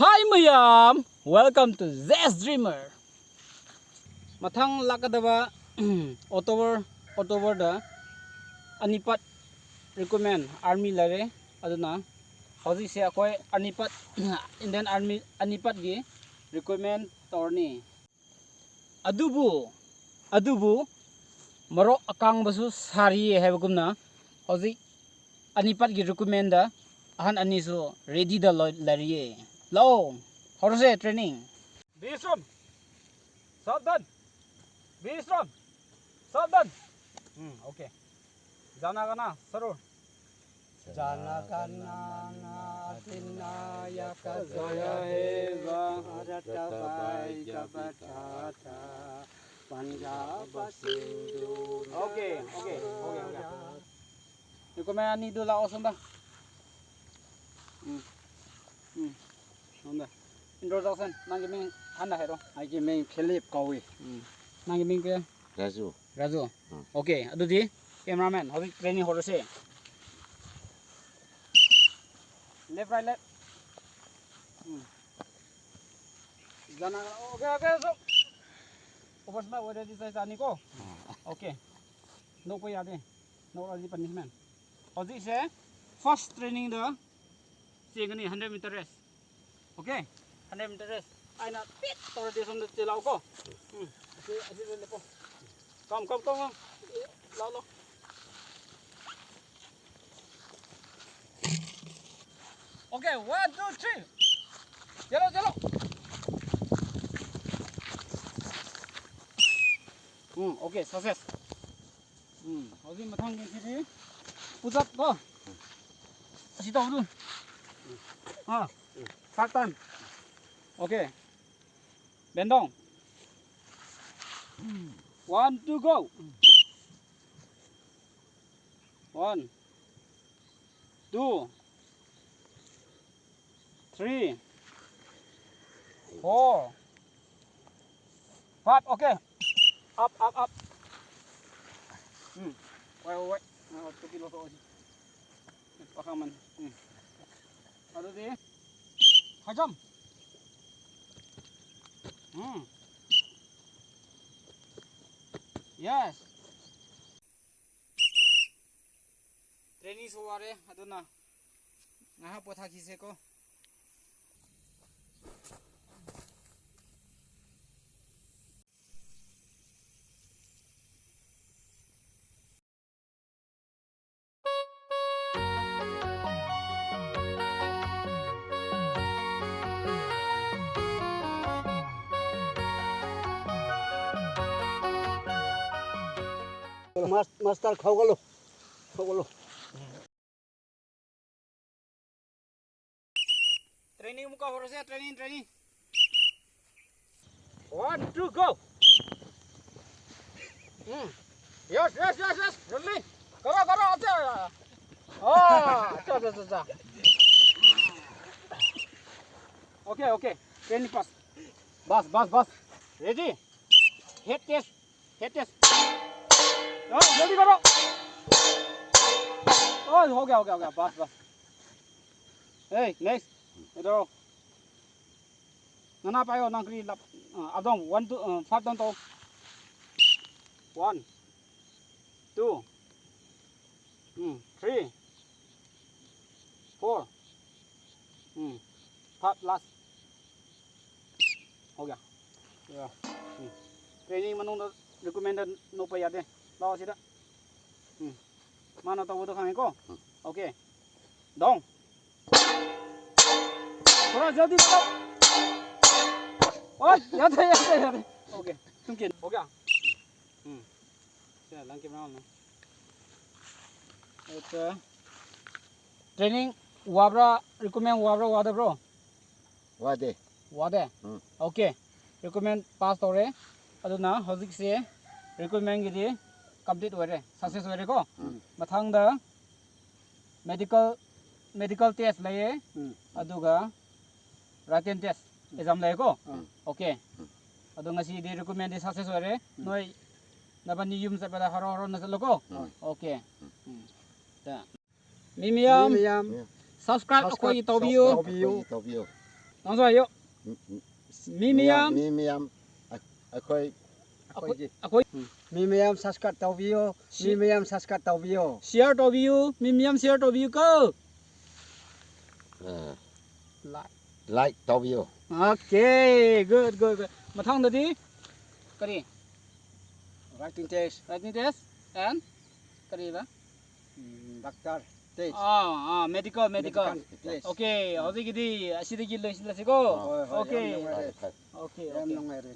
Hi mayam, welcome to Zest Dreamer. Mathang lakadaba October da anipat recommend army lare aduna hoji se akoi anipat Indian army anipat gi recommend torni adubu Marok Akangbasu sari hebagumna hoji anipat gi recommend da ahan anisu ready da lariye Low, horse training. Be strong. Sadan. Be strong. Sadan. Okay. Jana kana sarur. Jana kana atina yakazaya heva arata bai kabatata Punjab Sindhu. Okay. You come ani dula osunda. Introduction, nang giming handa hero. I giming Philip Kawi. Nang giming ke Razu. Okay, adudi cameraman, hobi training horse. Left right left. Jana okay so. Over smart whether this is ani ko. Okay. No ko yade. No early punishment. Hobi se first training the segani 100 meter race. Okay. 100 meter race. I na pit or this on the chilau ko. Come. Lao. Okay, 1, 2, 3. Jalo. Okay, success. Hoji mathang ni sini. Push up ko. Asi tahu tu. Start time. Okay. Bend down. 1, 2, go. 1, 2, 3, 4, 5. Okay. Up. Wait. 2 kilo to. Pakaman. Aduh deh. Hajam. Yes. Training suare aduna. Ngaha potha kise ko. Master khawalo. Training muka horse training. 1, 2, go. Yes. Really? Go. Acha. Okay. Training pass. Bus. Ready? Head test. जल्दी करो हो गया बस next इधर ना पायो नंकरी अदम 1 2 5 down तो 1 2 3 4 5 last हो गया training मनों recommended no pa yade law sida mana tahu tu kami ko okay dong थोड़ा जल्दी करो ओए याद ओके तुमकिन हो गया चल लंके बनाओ ना अच्छा ट्रेनिंग वाबरा recommend वादे bro वादे okay recommend pass तोरे aduna hozik se recommend gidi complete ware success ware ko mathang da medical test laye aduga written test exam laye ko okay adu ngasi di recommend success ware noi nabani yum sa pada haro na salo ko okay ta mimiyam subscribe ko itobiyo 낭수아요. 미미암. 미미암 아코이 아코이. 미미암 사스카 타비오 미미암 사스카 타비오 share tobiu. 미미암 share tobiu cơ. 라이트 타비오 Okay, good. 마탕더디. 까리. 라이팅 테스트 Writing test and 까리 봐. 닥터 테스트 medical. 테스트 Okay, 어디 기디 아시디기 러시라시고. Okay. 엠 Okay. 농메레